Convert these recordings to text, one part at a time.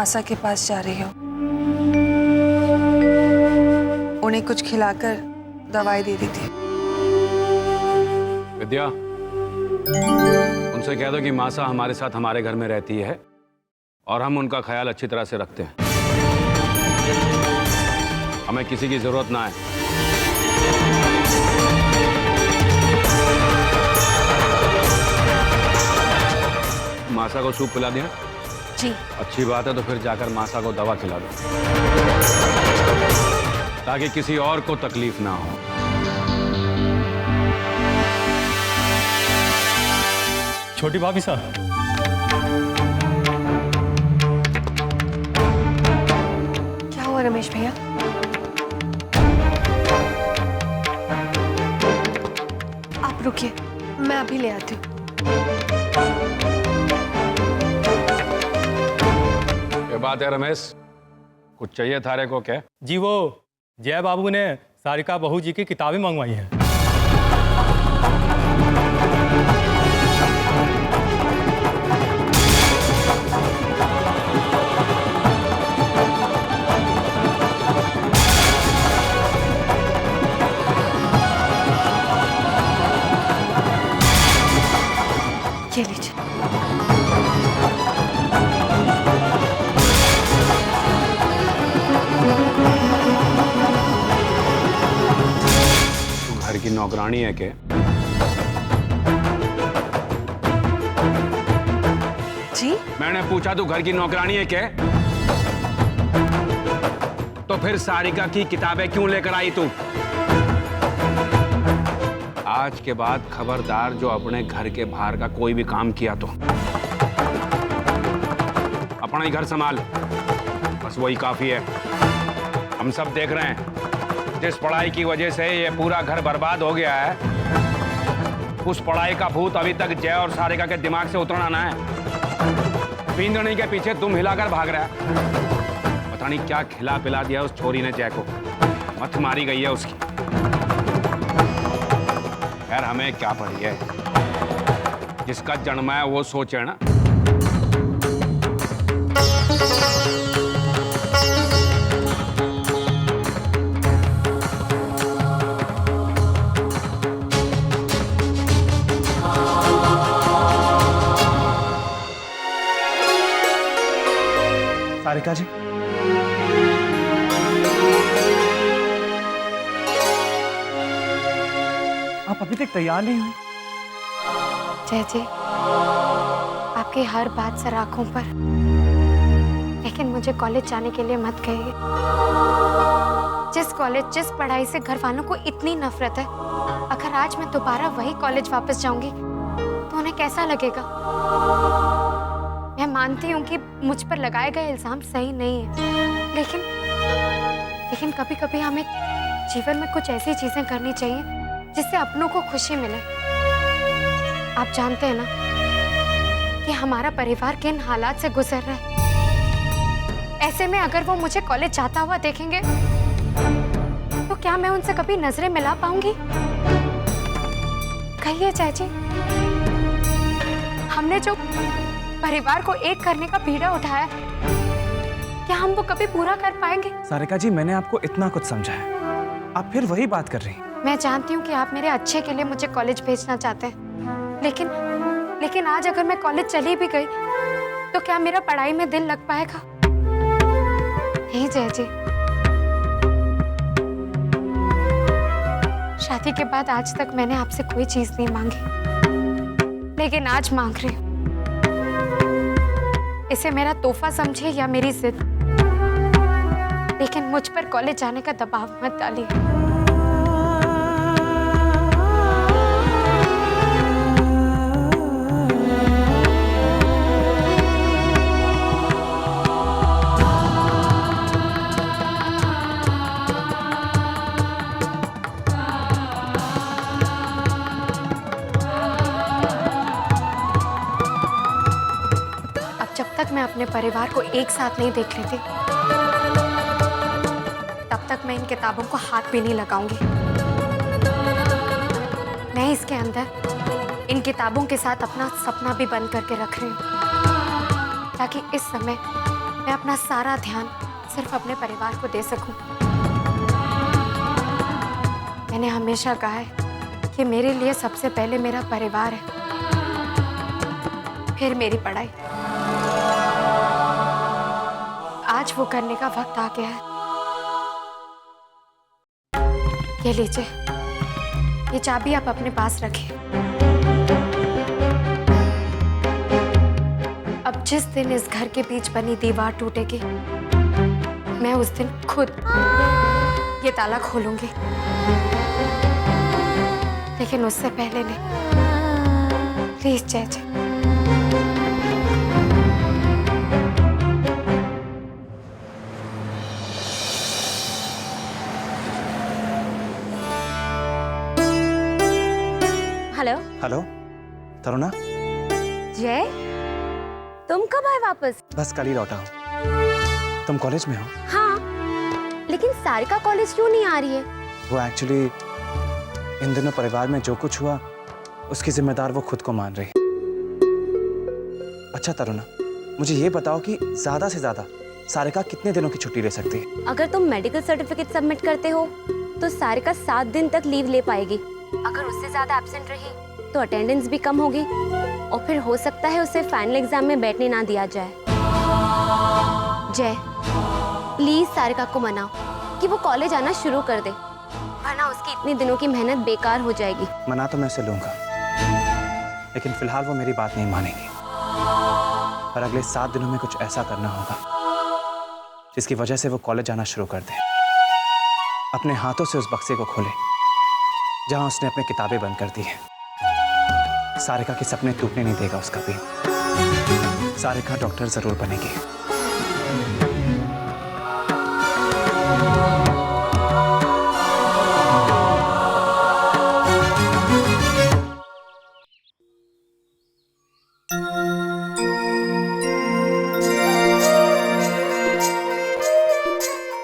मासा के पास जा रही हो, उन्हें कुछ खिलाकर दवाई दे दी थी। विद्या, उनसे कह दो कि मासा हमारे साथ हमारे घर में रहती है और हम उनका ख्याल अच्छी तरह से रखते हैं। हमें किसी की जरूरत ना है। मासा को सूप पिला दिया? जी। अच्छी बात है, तो फिर जाकर मासा को दवा खिला दो ताकि किसी और को तकलीफ ना हो। छोटी भाभी साहब, क्या हुआ रमेश भैया? आप रुकिए, मैं अभी ले आती हूँ। ये बात है रमेश, कुछ चाहिए थारे को क्या? जी वो जय बाबू ने सारिका बहू जी की किताबें मंगवाई हैं। ये लीजिए। तू घर की नौकरानी है क्या? जी? मैंने पूछा तू घर की नौकरानी है क्या? तो फिर सारिका की किताबें क्यों लेकर आई तू? आज के बाद खबरदार जो अपने घर के बाहर का कोई भी काम किया तो अपना ही घर संभाल, बस वही काफी है। हम सब देख रहे हैं जिस पढ़ाई की वजह से ये पूरा घर बर्बाद हो गया है, उस पढ़ाई का भूत अभी तक जय और सारिका के दिमाग से उतरना ना है। पींदड़ी के पीछे तुम हिलाकर भाग रहा है। पता नहीं क्या खिला पिला दिया उस छोरी ने जय को, मत मारी गई है उसकी। यार हमें क्या पड़ी है, जिसका जन्मा है वो सोचे ना। सारिका जी, आप अभी तक तैयार नहीं हुई? जय जय, आपकी हर बात सर आंखों पर, लेकिन मुझे कॉलेज जाने के लिए मत कहिए। जिस कॉलेज, जिस पढ़ाई से घर वालों को इतनी नफरत है, अगर आज मैं दोबारा वही कॉलेज वापस जाऊंगी तो उन्हें कैसा लगेगा? मैं मानती हूँ कि मुझ पर लगाए गए इल्जाम सही नहीं है, लेकिन कभी कभी हमें जीवन में कुछ ऐसी चीजें करनी चाहिए जिससे अपनों को खुशी मिले। आप जानते हैं ना कि हमारा परिवार किन हालात से गुजर रहा है। ऐसे में अगर वो मुझे कॉलेज जाता हुआ देखेंगे तो क्या मैं उनसे कभी नजरें मिला पाऊंगी? कहिए चाची, हमने जो परिवार को एक करने का बीड़ा उठाया, क्या हम वो कभी पूरा कर पाएंगे? सारिका जी, मैंने आपको इतना कुछ समझाया, आप फिर वही बात कर रही हैं। मैं जानती हूँ कि आप मेरे अच्छे के लिए मुझे कॉलेज भेजना चाहते हैं, लेकिन आज अगर मैं कॉलेज चली भी गई तो क्या मेरा पढ़ाई में दिल लग पाएगा? नहीं जय जी, शादी के बाद आज तक मैंने आपसे कोई चीज नहीं मांगी, लेकिन आज मांग रही हूँ। इसे मेरा तोहफा समझिए या मेरी जिद, लेकिन मुझ पर कॉलेज जाने का दबाव मत डालिए। मैं अपने परिवार को एक साथ नहीं देख लेती, तब तक मैं इन किताबों को हाथ भी नहीं लगाऊंगी। मैं इसके अंदर इन किताबों के साथ अपना सपना भी बंद करके रख रही हूँ, ताकि इस समय मैं अपना सारा ध्यान सिर्फ अपने परिवार को दे सकूं। मैंने हमेशा कहा है कि मेरे लिए सबसे पहले मेरा परिवार है, फिर मेरी पढ़ाई। आज वो करने का वक्त आ गया है। ये लीजिए, ये चाबी आप अपने पास रखिए। अब जिस दिन इस घर के बीच बनी दीवार टूटेगी, मैं उस दिन खुद ये ताला खोलूंगी, लेकिन उससे पहले नहीं। प्लीज जय जय। हेलो हेलो तरुणा, जय, तुम कब आए वापस? बस कल ही लौटा हूँ। तुम कॉलेज में हो? हाँ, लेकिन सारिका कॉलेज क्यों नहीं आ रही है? वो एक्चुअली इन दिनों परिवार में जो कुछ हुआ उसकी जिम्मेदार वो खुद को मान रही। अच्छा तरुणा, मुझे ये बताओ कि ज्यादा से ज्यादा सारिका कितने दिनों की छुट्टी ले सकती है? अगर तुम मेडिकल सर्टिफिकेट सबमिट करते हो तो सारिका 7 दिन तक लीव ले पाएगी। अगर उससे ज्यादा एब्सेंट रही तो अटेंडेंस भी कम होगी और फिर हो सकता है उसे फाइनल एग्जाम में बैठने ना दिया जाए। जय, प्लीज सारिका को मनाओ कि वो कॉलेज आना शुरू कर दे, वरना उसकी इतने दिनों की मेहनत बेकार हो जाएगी। मना तो मैं उसे लूंगा, लेकिन फिलहाल वो मेरी बात नहीं मानेगी और अगले 7 दिनों में कुछ ऐसा करना होगा जिसकी वजह से वो कॉलेज आना शुरू कर दे। अपने हाथों से उस बक्से को खोले जहां उसने अपनी किताबें बंद कर दी है। सारिका के सपने टूटने नहीं देगा उसका भी। सारिका डॉक्टर जरूर बनेगी।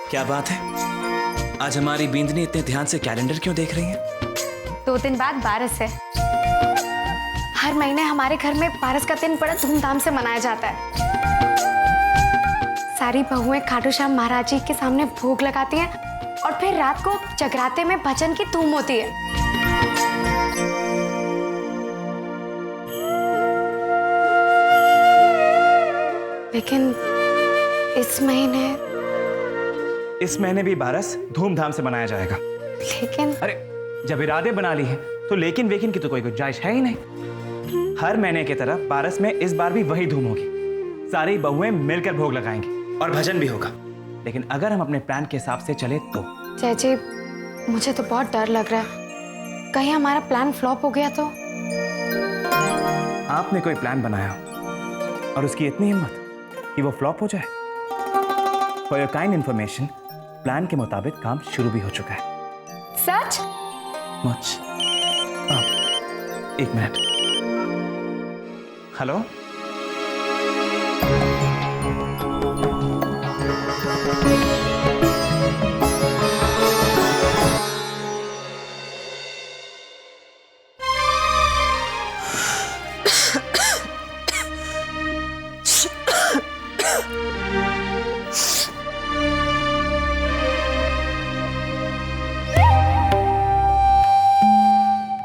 क्या बात है, आज हमारी बिंदनी इतने ध्यान से कैलेंडर क्यों देख रही है? 2 दिन बाद बारस है। हर महीने हमारे घर में बारस का दिन बड़ा धूमधाम से मनाया जाता है। सारी बहुएं खाटू श्याम महाराज जी के सामने भोग लगाती हैं और फिर रात को जगराते में भजन की धूम होती है। लेकिन इस महीने भी बारस धूमधाम से मनाया जाएगा। लेकिन अरे जब इरादे बना ली है तो लेकिन वेकिन की तो कोई गुंजाइश है ही नहीं। हर महीने की तरह बारस में इस बार भी वही धूम होगी। सारी बहुएं मिलकर भोग लगाएंगी और भजन भी होगा। लेकिन अगर हम अपने प्लान के हिसाब से चले तो। जय जी, मुझे तो बहुत डर लग रहा है, कहीं हमारा प्लान फ्लॉप हो गया तो। आपने कोई प्लान बनाया और उसकी इतनी हिम्मत कि वो फ्लॉप हो जाए। For your kind information, plan के मुताबिक काम शुरू भी हो चुका है। सच? मच। एक मिनट। हेलो,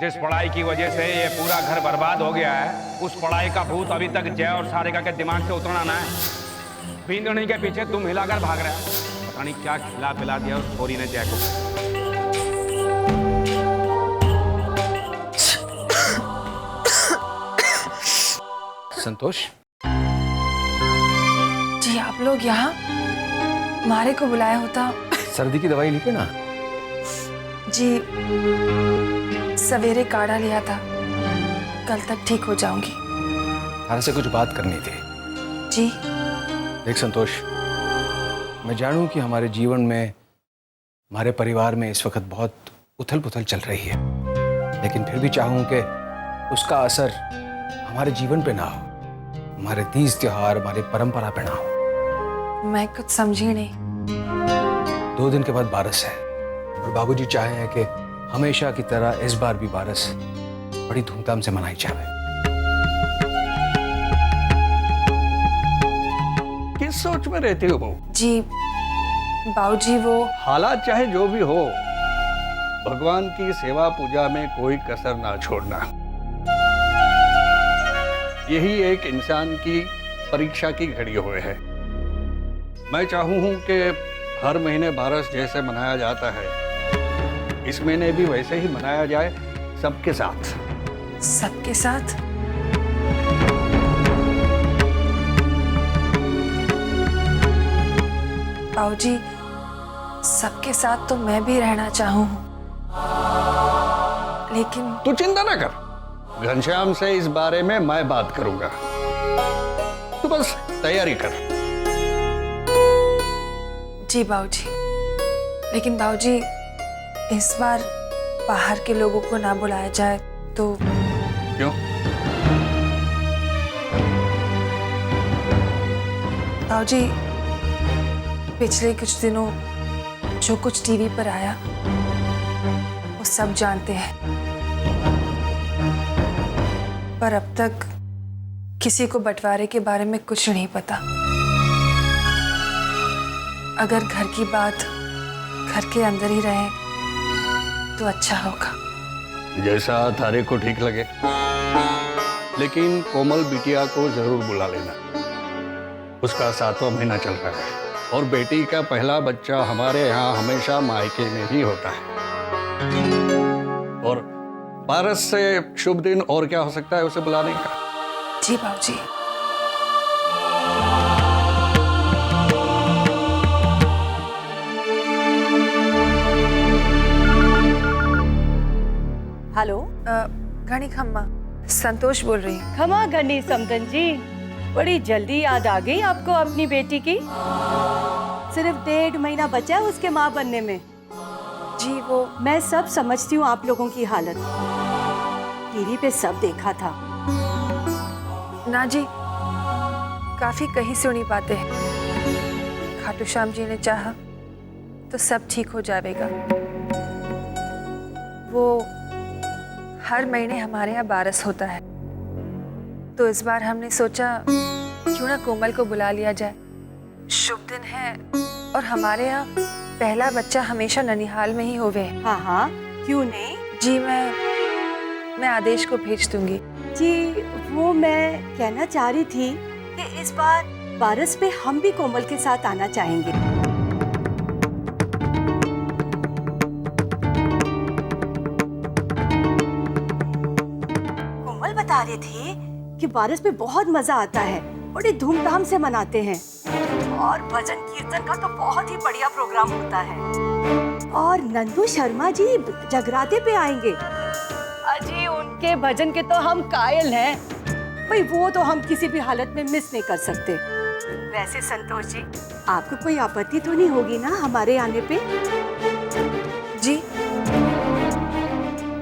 जिस पढ़ाई की वजह से ये पूरा घर बर्बाद हो गया है, उस पढ़ाई का भूत अभी तक जय और सारिका के दिमाग से उतरना ना है। बिंदनी के पीछे तुम हिलाकर भाग रहे हो। पता नहीं क्या खिला पिला दिया उस छोरी ने जय को। संतोष जी, आप लोग यहाँ मारे को बुलाया होता। सर्दी की दवाई लेके ना। जी, सवेरे काढ़ा लिया था, कल तक ठीक हो जाऊंगी। तारा से कुछ बात करनी थी। जी। देख संतोष, मैं जानूं कि हमारे जीवन में, हमारे परिवार में इस वक्त बहुत उथल पुथल चल रही है, लेकिन फिर भी चाहूं कि उसका असर हमारे जीवन पे ना हो, हमारे तीज त्योहार, हमारी परंपरा पे ना हो। मैं कुछ समझी नहीं। 2 दिन के बाद बारस है और बाबूजी चाहे हैं कि हमेशा की तरह इस बार भी बारस बड़ी धूमधाम से मनाई जाए। किस किस सोच में रहती हो बहू? जी बाबूजी, वो हालात चाहे जो भी हो, भगवान की सेवा पूजा में कोई कसर ना छोड़ना। यही एक इंसान की परीक्षा की घड़ी हुए है। मैं चाहूं हूं कि हर महीने बारस जैसे मनाया जाता है, इस महीने भी वैसे ही मनाया जाए, सबके साथ। सबके साथ? बाबूजी, सबके साथ तो मैं भी रहना चाहूँ, लेकिन तू चिंता ना कर, घनश्याम से इस बारे में मैं बात करूंगा। तू बस तैयारी कर। जी बाबूजी, लेकिन बाबूजी इस बार बाहर के लोगों को ना बुलाया जाए तो? क्यों? बाबूजी, पिछले कुछ दिनों जो कुछ टीवी पर आया वो सब जानते हैं, पर अब तक किसी को बंटवारे के बारे में कुछ नहीं पता। अगर घर की बात घर के अंदर ही रहे तो अच्छा होगा। जैसा थारे को ठीक लगे, लेकिन कोमल बिटिया को जरूर बुला लेना। उसका 7वां महीना चल रहा है और बेटी का पहला बच्चा हमारे यहाँ हमेशा मायके में ही होता है। और बारस से शुभ दिन और क्या हो सकता है उसे बुलाने का? जी बाबूजी। हेलो, घनी खम्मा, संतोष बोल रही हूँ। खमा घनी समदन जी, बड़ी जल्दी याद आ गई आपको अपनी बेटी की। सिर्फ 1.5 महीना बचा है उसके माँ बनने में। जी वो मैं सब समझती हूँ आप लोगों की हालत, टीवी पे सब देखा था। ना जी, काफी कहीं सुनी बातें हैं। खाटू श्याम जी ने चाहा तो सब ठीक हो जाएगा। वो हर महीने हमारे यहाँ बारस होता है, तो इस बार हमने सोचा क्यों ना कोमल को बुला लिया जाए। शुभ दिन है और हमारे यहाँ पहला बच्चा हमेशा ननिहाल में ही होवे। हाँ हाँ, क्यों नहीं जी, मैं आदेश को भेज दूंगी। जी। वो मैं कहना चाह रही थी कि इस बार बारस पे हम भी कोमल के साथ आना चाहेंगे। कोमल बता रही थी कि बारस पे बहुत मजा आता है, बड़ी धूमधाम से मनाते हैं और भजन कीर्तन का तो बहुत ही बढ़िया प्रोग्राम होता है। और नंदू शर्मा जी जगराते पे आएंगे। अजी, उनके भजन के तो हम कायल हैं भाई, वो तो हम किसी भी हालत में मिस नहीं कर सकते। वैसे संतोष जी, आपको कोई आपत्ति तो नहीं होगी ना हमारे आने पे? जी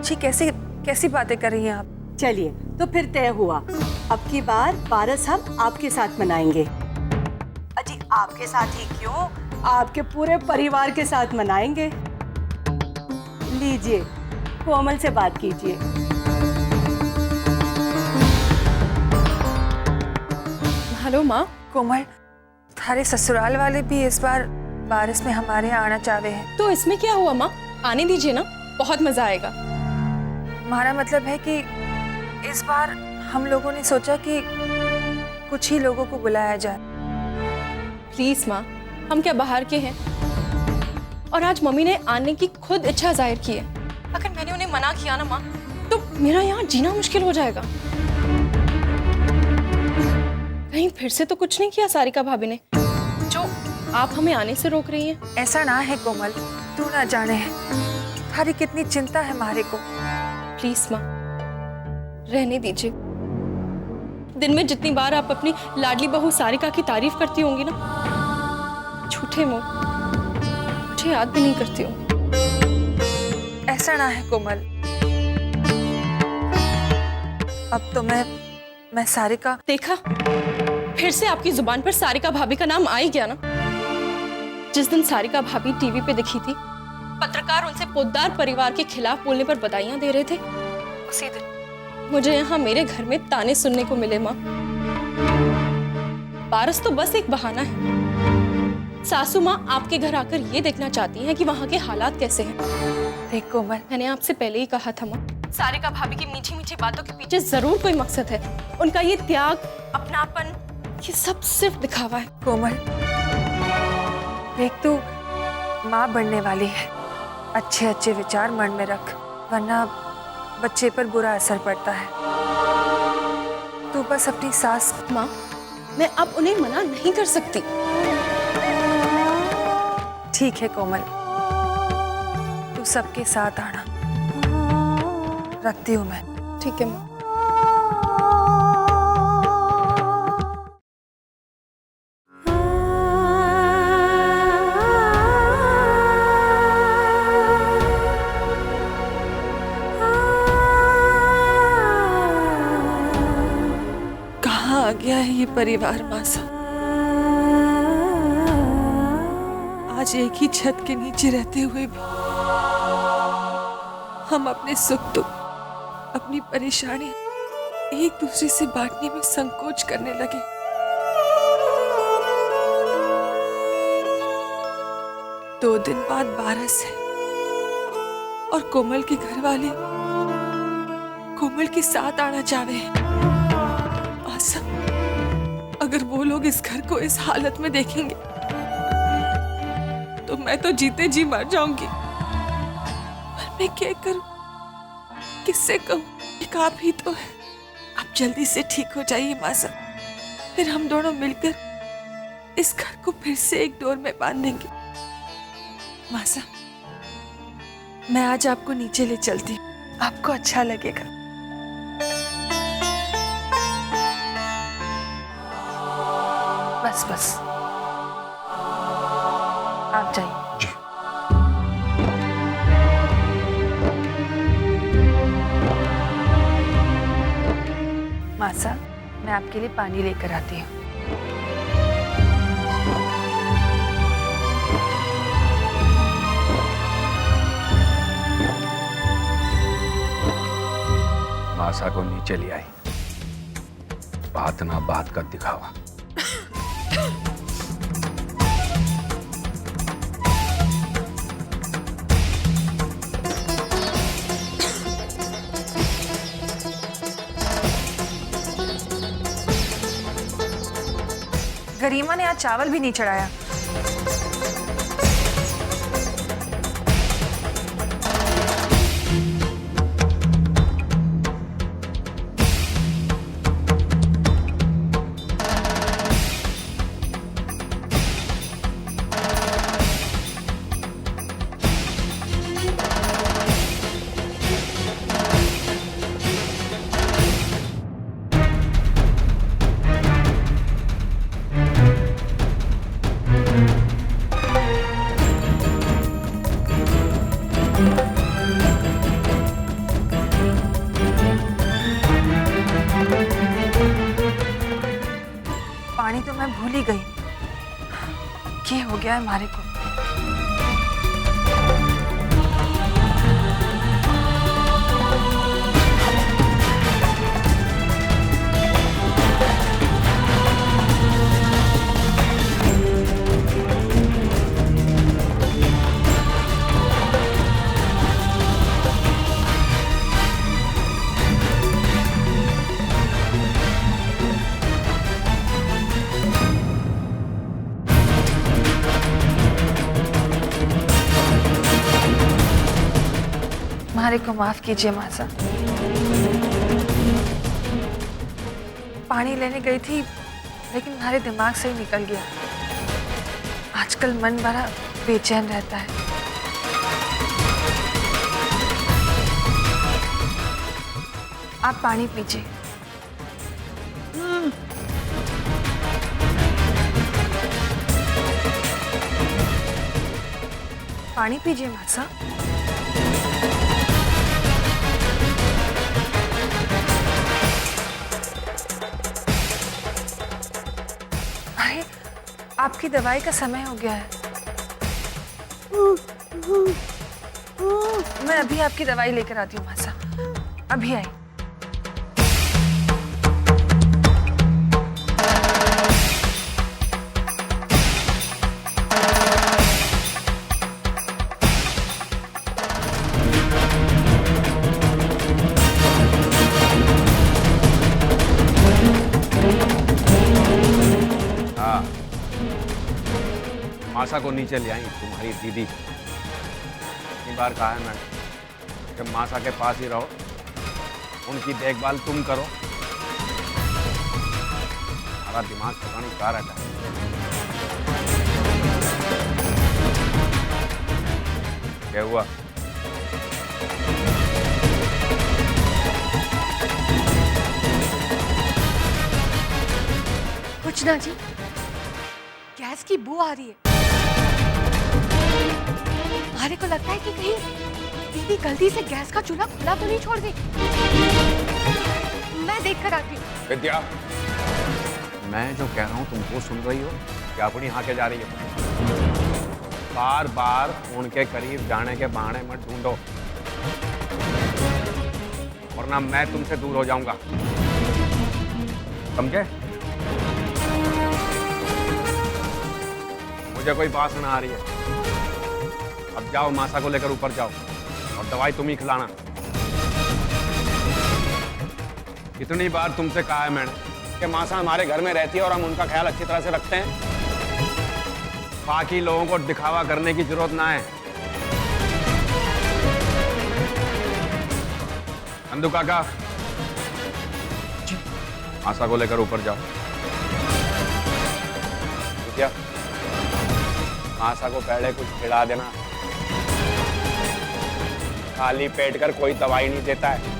जी, कैसी बातें कर रही हैं आप? चलिए, तो फिर तय हुआ, अब की बार बारस हम आपके साथ मनाएंगे। अजी, आपके साथ ही क्यों, आपके पूरे परिवार के साथ मनाएंगे। लीजिए, कोमल से बात कीजिए। हेलो माँ। कोमल, थारे ससुराल वाले भी इस बार बारिश में हमारे यहाँ आना चाहते हैं। तो इसमें क्या हुआ माँ, आने दीजिए ना, बहुत मजा आएगा। हमारा मतलब है कि इस बार हम लोगों ने सोचा कि कुछ ही लोगों को बुलाया जाए। प्लीज माँ, हम क्या बाहर के हैं? और आज मम्मी ने आने की खुद इच्छा जाहिर की है। अगर मैंने उन्हें मना किया ना माँ, तो मेरा यहाँ जीना मुश्किल हो जाएगा। कहीं फिर से तो कुछ नहीं किया सारिका भाभी ने, जो आप हमें आने से रोक रही हैं? ऐसा ना है कोमल, तू ना जाने थारी कितनी चिंता है हमारे को। प्लीज माँ, रहने दीजिए। दिन में जितनी बार आप अपनी लाडली बहू सारिका की तारीफ करती होंगी ना, झूठे मुंह मुझे याद भी नहीं करती हूँ। ऐसा ना है कोमल, अब तो मैं सारिका। देखा, फिर से आपकी जुबान पर सारिका भाभी का नाम आ ही गया ना। जिस दिन सारिका भाभी टीवी पे दिखी थी, पत्रकार उनसे पोद्दार परिवार के खिलाफ बोलने पर बधाइयां दे रहे थे, उसी दिन मुझे यहाँ मेरे घर में ताने सुनने को मिले माँ। पारस तो बस एक बहाना है। सासू माँ आपके घर आकर ये देखना चाहती हैं कि वहाँ के हालात कैसे हैं। देख कोमल, मैंने आपसे पहले ही कहा था माँ, सारिका भाभी की मीठी मीठी बातों के पीछे जरूर कोई मकसद है। उनका ये त्याग, अपनापन, ये सब सिर्फ दिखावा है। कोमल देख, तू माँ बनने वाली है, अच्छे अच्छे विचार मन में रख, वरना बच्चे पर बुरा असर पड़ता है। तू बस अपनी सास। माँ, मैं अब उन्हें मना नहीं कर सकती। ठीक है कोमल, तू सबके साथ आना। रखती हूँ मैं। ठीक है माँ। कहाँ आ गया है ये परिवार मासा? आज एक ही छत के नीचे रहते हुए भी हम अपने सुख दुख, अपनी परेशानियां एक दूसरे से बांटने में संकोच करने लगे। दो दिन बाद बारस है और कोमल के घर वाले कोमल के साथ आना चाह रहे हैं। आशा, अगर वो लोग इस घर को इस हालत में देखेंगे तो मैं तो जीते जी मर जाऊंगी। पर मैं क्या करूं, किससे कहूं? एक आप ही तो है। आप जल्दी से ठीक हो जाइए मासा, फिर हम दोनों मिलकर इस घर को फिर से एक डोर में बांध देंगे। मासा, मैं आज आपको नीचे ले चलती हूँ, आपको अच्छा लगेगा। बस बस, आप जाइए। मासा, मैं आपके लिए पानी लेकर आती हूँ। मासा को नीचे ले आई, बात ना बात कर दिखावा। गरिमा ने आज चावल भी नहीं चढ़ाया। पानी तो मैं भूल ही गई। क्या हो गया है हमारे को? हमारे को माफ कीजिए मासा। पानी लेने गई थी लेकिन हमारे दिमाग से ही निकल गया। आजकल मन बड़ा बेचैन रहता है। आप पानी पीजिए। पानी पीजिए मासा। अरे, आपकी दवाई का समय हो गया है। मैं अभी आपकी दवाई लेकर आती हूँ मासा, अभी आई। मासा को नीचे ले आई तुम्हारी दीदी। इतनी बार कहा है मैंने कि मासा के पास ही रहो, उनकी देखभाल तुम करो। हमारा दिमाग पता नहीं कहाँ रहता है। क्या हुआ? कुछ ना जी, गैस की बू आ रही है। हमारे को लगता है कि कहीं दीदी गलती से गैस का चूल्हा खुला तो नहीं छोड़ दी। मैं देख कर आती हूँ। विद्या, मैं जो कह रहा हूँ तुम वो सुन रही हो क्या? अपनी हाके जा रही हो? बार बार उनके करीब जाने के बहाने मत ढूंढो, वरना मैं तुमसे दूर हो जाऊंगा, समझे? मुझे कोई बात ना आ रही है। अब जाओ, मासा को लेकर ऊपर जाओ और दवाई तुम ही खिलाना। कितनी बार तुमसे कहा है मैंने कि मासा हमारे घर में रहती है और हम उनका ख्याल अच्छी तरह से रखते हैं। बाकी लोगों को दिखावा करने की जरूरत ना है। नंदू काका, मासा को लेकर ऊपर जाओ। क्या मासा को पहले कुछ खिला देना, खाली पेट कर कोई दवाई नहीं देता है।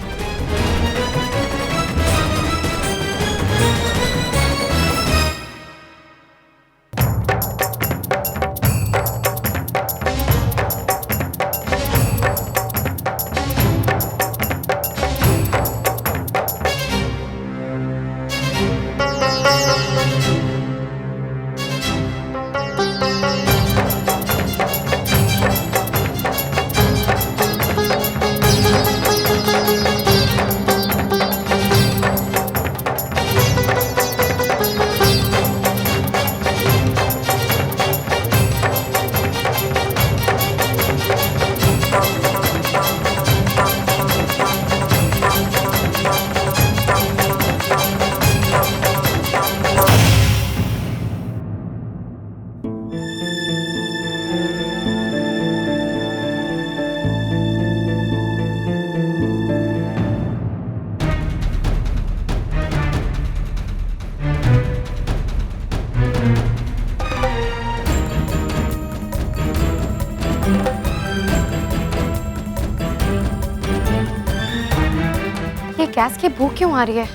ये गैस की बू क्यों आ रही है?